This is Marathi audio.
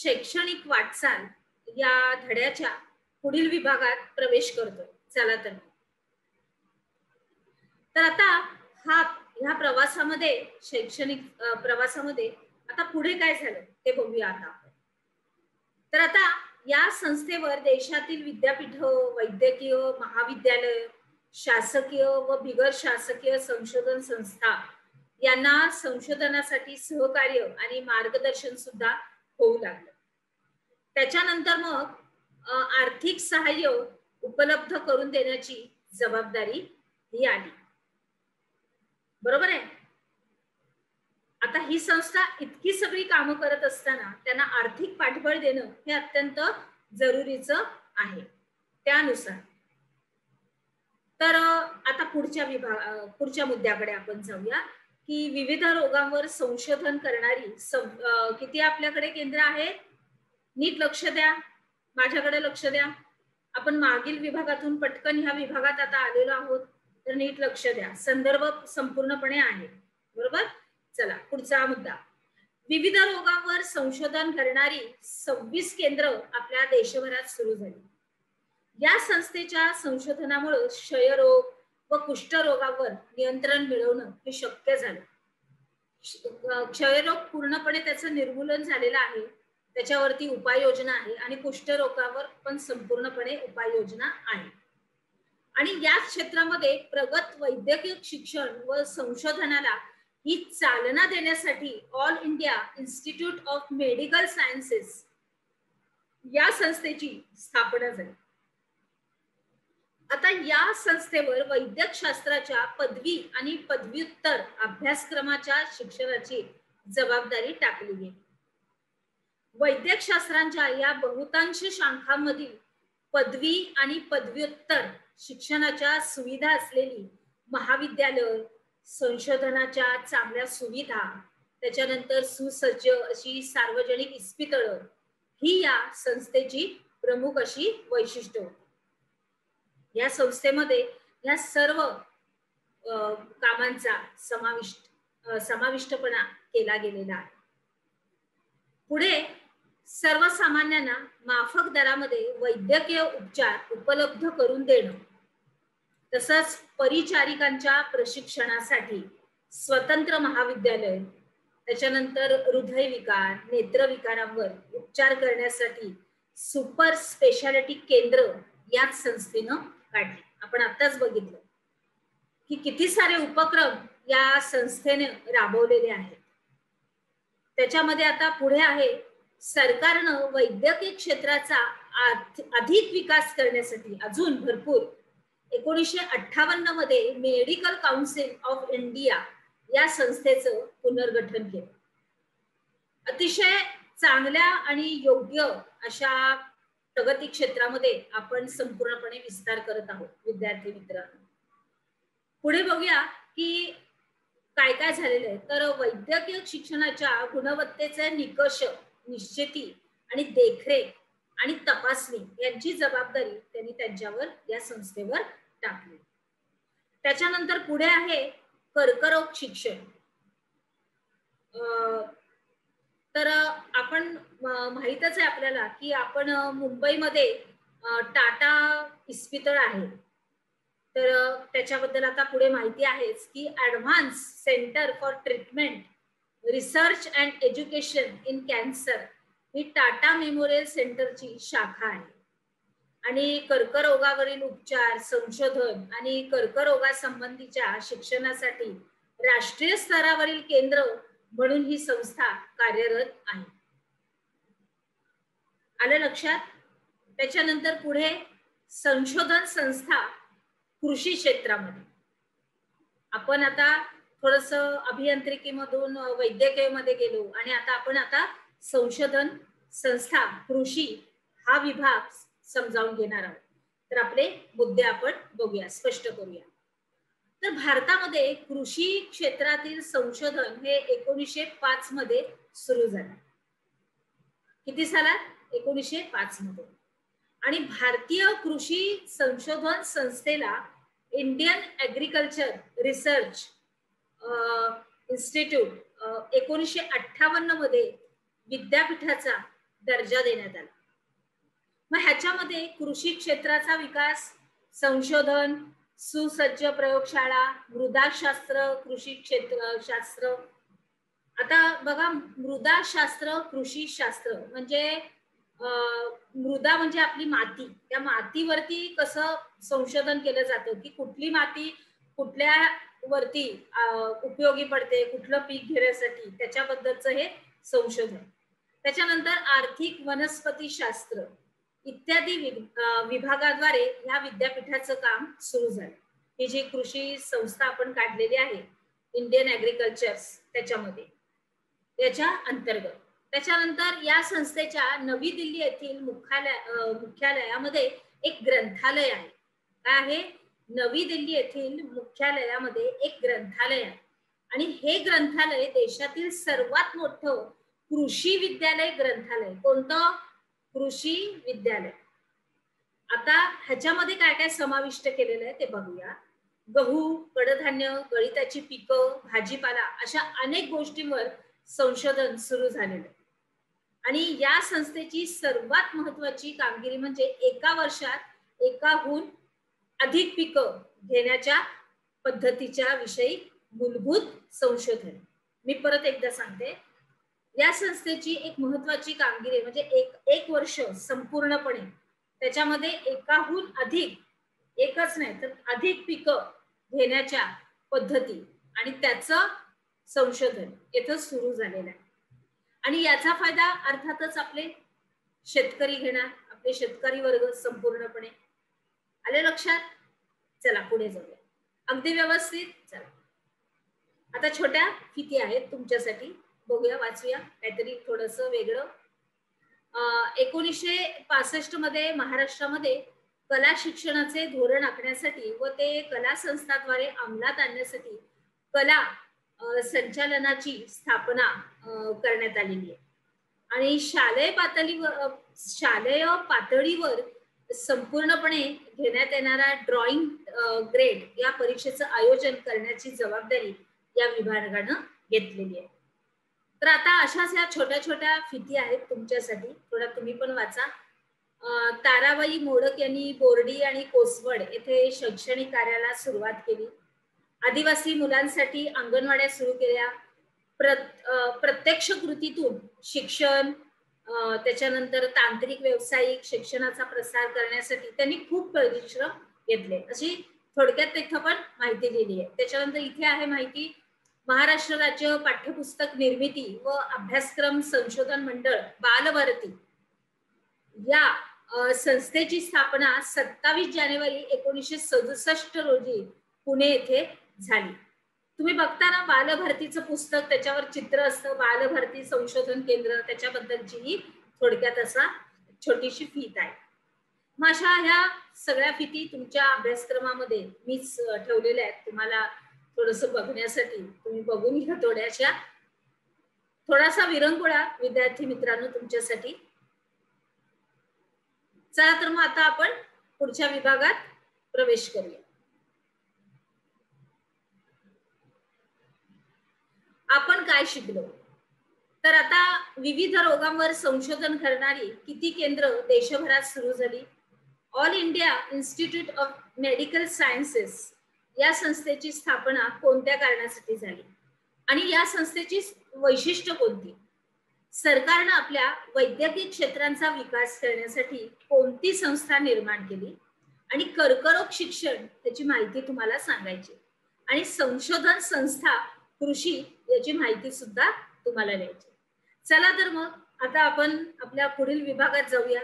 शैक्षणिक वाटचाल या धड्याच्या पुढील विभागात प्रवेश करतोय. चला तर आता ह्या प्रवासामध्ये शैक्षणिक प्रवासामध्ये आता पुढे काय झालं ते बघूया आता. तर आता या संस्थेवर देशातील विद्यापीठ, वैद्यकीय महाविद्यालय, शासकीय व बिगर शासकीय संशोधन संस्था यांना संशोधनासाठी सहकार्य आणि मार्गदर्शन सुद्धा होऊ लागलं. त्याच्यानंतर मग आर्थिक सहाय्य उपलब्ध करून देण्याची जबाबदारी ही आली. बरोबर आहे. आता ही संस्था इतकी सगळी कामं करत असताना त्यांना आर्थिक पाठबळ देणं हे अत्यंत जरुरीचं आहे. त्यानुसार तर आता पुढच्या मुद्द्याकडे आपण जाऊया की विविध रोगांवर संशोधन करणारी किती आपल्याकडे केंद्र आहेत. नीट लक्ष द्या, माझ्याकडे लक्ष द्या. आपण मागील विभागातून पटकन ह्या विभागात आता आलेलो आहोत, तर नीट लक्ष द्या. संदर्भ संपूर्णपणे आहे. बरोबर. चला पुढचा मुद्दा. विविध रोगांवर संशोधन करणारी 26 केंद्र आपल्या देशभरात सुरू झाली. या संस्थेच्या संशोधनामुळे क्षयरोग व कुष्ठरोगावर नियंत्रण मिळवणं हे शक्य झालं. क्षयरोग पूर्णपणे त्याचं निर्मूलन झालेलं आहे, त्याच्यावरती उपाययोजना आहे, आणि कुष्ठरोगावर पण संपूर्णपणे उपाययोजना आहे. आणि या क्षेत्रामध्ये प्रगत वैद्यकीय शिक्षण व संशोधनाला ही चालना देण्यासाठी all India institute of medical sciences या संस्थेची स्थापना झाली. आता या संस्थेवर वैद्यक शास्त्राच्या पदवी आणि पदव्युत्तर अभ्यासक्रमाच्या शिक्षणाची जबाबदारी टाकली गेली. वैद्यक शास्त्रांच्या या बहुतांश शाखांमधील पदवी आणि पदव्युत्तर शिक्षणाच्या सुविधा असलेली महाविद्यालय, संशोधनाच्या चांगल्या सुविधा, त्याच्यानंतर सुसज्ज अशी सार्वजनिक इस्पितळं ही या संस्थेची प्रमुख अशी वैशिष्ट्य होती. या संस्थेमध्ये या सर्व कामांचा समाविष्टपणा केला गेलेला आहे. पुढे सर्वसामान्यांना माफक दरामध्ये वैद्यकीय उपचार उपलब्ध करून देणं, तसंच परिचारिकांच्या प्रशिक्षणासाठी स्वतंत्र महाविद्यालय, त्याच्यानंतर हृदयविकार, नेत्रविकारांवर उपचार करण्यासाठी सुपर स्पेशालिटी केंद्र याच संस्थेनं काढले. आपण आताच बघितलं की किती सारे उपक्रम या संस्थेने राबवलेले आहेत. त्याच्यामध्ये आता पुढे आहे, सरकारनं वैद्यकीय क्षेत्राचा अधिक विकास करण्यासाठी अजून भरपूर 1958 मध्ये मेडिकल काउन्सिल ऑफ इंडिया या संस्थेचं पुनर्गठन केलं. अतिशय चांगल्या आणि योग्य अशा प्रगती क्षेत्रामध्ये आपण संपूर्णपणे विस्तार करत आहोत विद्यार्थी मित्रांनो. पुढे बघूया की काय काय झालेलं आहे. तर वैद्यकीय शिक्षणाच्या गुणवत्तेचे निकष निश्चिती आणि देखरेख आणि तपासणी यांची जबाबदारी त्यांनी त्यांच्यावर या संस्थेवर टाकली. त्याच्यानंतर पुढे आहे कर्करोग शिक्षण. तर आपण माहितच आहे आपल्याला की आपण मुंबईमध्ये टाटा इस्पितळ आहे, तर त्याच्याबद्दल आता पुढे माहिती आहेच की advance centre for treatment research and education in cancer he Tata memorial सेंटरची शाखा आहे. आणि कर्करोगावरील उपचार, संशोधन आणि कर्करोगासंबंधीच्या शिक्षणासाठी राष्ट्रीय स्तरावरील केंद्र म्हणून ही संस्था कार्यरत आहे. आलं लक्षात. त्याच्यानंतर पुढे संशोधन संस्था कृषी क्षेत्रामध्ये. आपण आता थोडस अभियांत्रिकीमधून वैद्यकीयमध्ये गेलो आणि आता संशोधन संस्था कृषी हा विभाग समजावून घेणार आहोत. तर आपले मुद्दे आपण बघूया, स्पष्ट करूया. तर भारतामध्ये कृषी क्षेत्रातील संशोधन हे 1905 मध्ये सुरू झालं. किती सालात? 1905 मध्ये. आणि भारतीय कृषी संशोधन संस्थेला इंडियन ऍग्रिकल्चर रिसर्च इन्स्टिट्यूट 1958 मध्ये विद्यापीठाचा दर्जा देण्यात आला. मग ह्याच्यामध्ये कृषी क्षेत्राचा विकास, संशोधन, सुसज्ज प्रयोगशाळा, मृदाशास्त्र, कृषी क्षेत्र शास्त्र. आता बघा, मृदाशास्त्र, कृषी शास्त्र म्हणजे मृदा म्हणजे आपली माती, त्या मातीवरती कसं संशोधन केलं जातं की कुठली माती कुठल्या वरती उपयोगी पडते, कुठलं पीक घेण्यासाठी, त्याच्याबद्दलचं हे संशोधन. त्याच्यानंतर आर्थिक वनस्पती शास्त्र इत्यादी विभागाद्वारे ह्या विद्यापीठाचं काम सुरू झालं. ही जी कृषी संस्था आपण काढलेली आहे इंडियन ऍग्रिकल्चर्स, त्याच्यामध्ये याच्या अंतर्गत. त्याच्यानंतर या संस्थेच्या नवी दिल्ली येथील मुख्यालयामध्ये एक ग्रंथालय आहे. काय आहे? नवी दिल्ली येथील मुख्यालयामध्ये एक ग्रंथालय आहे आणि हे ग्रंथालय देशातील सर्वात मोठं कृषी विद्यालय ग्रंथालय. कोणतं? कृषी विद्यालय. आता ह्याच्यामध्ये काय काय समाविष्ट केलेलं आहे ते बघूया. गहू, कडधान्य, गळीताची पिकं, भाजीपाला अशा अनेक गोष्टींवर संशोधन सुरू झालेलं आहे. आणि या संस्थेची सर्वात महत्वाची कामगिरी म्हणजे एका वर्षात एकाहून अधिक पिकं घेण्याच्या पद्धतीच्या विषयी मूलभूत संशोधन. मी परत एकदा सांगते, या संस्थेची एक महत्वाची कामगिरी म्हणजे एक वर्ष संपूर्णपणे त्याच्यामध्ये एकाहून अधिक, एकच नाही तर अधिक पिकं घेण्याच्या पद्धती आणि त्याचं संशोधन इथं सुरू झालेलं आहे. आणि याचा फायदा अर्थातच आपले शेतकरी घेणार, आपले शेतकरी वर्ग संपूर्णपणे. आले लक्षात? चला पुढे जाऊया. अगदी व्यवस्थित. चला आता छोट्या फिती आहेत तुमच्यासाठी, बघूया, वाचूया काहीतरी थोडस वेगळं. 1965 मध्ये महाराष्ट्रामध्ये कला शिक्षणाचे धोरण आखण्यासाठी व ते कला संस्थाद्वारे अंमलात आणण्यासाठी कला संचालनाची स्थापना करण्यात आलेली आहे. आणि शालेय पातळीवर संपूर्णपणे घेण्यात येणारा ड्रॉइंग ग्रेड या परीक्षेचं आयोजन करण्याची जबाबदारी या विभागानं घेतलेली आहे. तर आता अशाच या छोट्या छोट्या फिती आहेत तुमच्यासाठी, थोडा तुम्ही पण वाचा. ताराबाई मोडक यांनी बोर्डी आणि कोसवड येथे शैक्षणिक कार्याला सुरुवात केली. आदिवासी मुलांसाठी अंगणवाड्या सुरू केल्या. प्रत्यक्ष कृतीतून शिक्षण, त्याच्यानंतर तांत्रिक व्यावसायिक शिक्षणाचा प्रसार करण्यासाठी त्यांनी खूप परिश्रम घेतले, अशी थोडक्यात इथं पण माहिती दिली आहे. त्याच्यानंतर इथे आहे माहिती, महाराष्ट्र राज्य पाठ्यपुस्तक निर्मिती व अभ्यासक्रम संशोधन मंडळ बालभारती या संस्थेची स्थापना 27 जानेवारी 1967 रोजी पुणे येथे झाली. तुम्ही बघता ना बालभारतीचं पुस्तक, त्याच्यावर चित्र असतं, बालभारती संशोधन केंद्र, त्याच्याबद्दलची ही थोडक्यात असा छोटीशी फीत आहे. मग अशा ह्या सगळ्या फिती तुमच्या अभ्यासक्रमामध्ये मीच ठेवलेल्या आहेत तुम्हाला थोडस बघण्यासाठी. तुम्ही बघून घ्या थोड्याशा. थोडासा विरंगुळा विद्यार्थी मित्रांनो तुमच्यासाठी. चला तर मग आता आपण पुढच्या विभागात प्रवेश करूया. आपण काय शिकलो? तर आता विविध रोगांवर संशोधन करणारी किती केंद्र देशभरात सुरू झाली? All India institute of medical sciences या संस्थेची स्थापना कोणत्या कारणासाठी झाली आणि या संस्थेची वैशिष्ट्य कोणती? सरकारनं आपल्या वैद्यकीय क्षेत्रांचा विकास करण्यासाठी कोणती संस्था निर्माण केली आणि कर्करोग शिक्षण त्याची माहिती तुम्हाला सांगायची आणि संशोधन संस्था कृषी याची माहिती सुद्धा तुम्हाला द्यायची. चला तर मग आता आपण आपल्या पुढील विभागात जाऊया.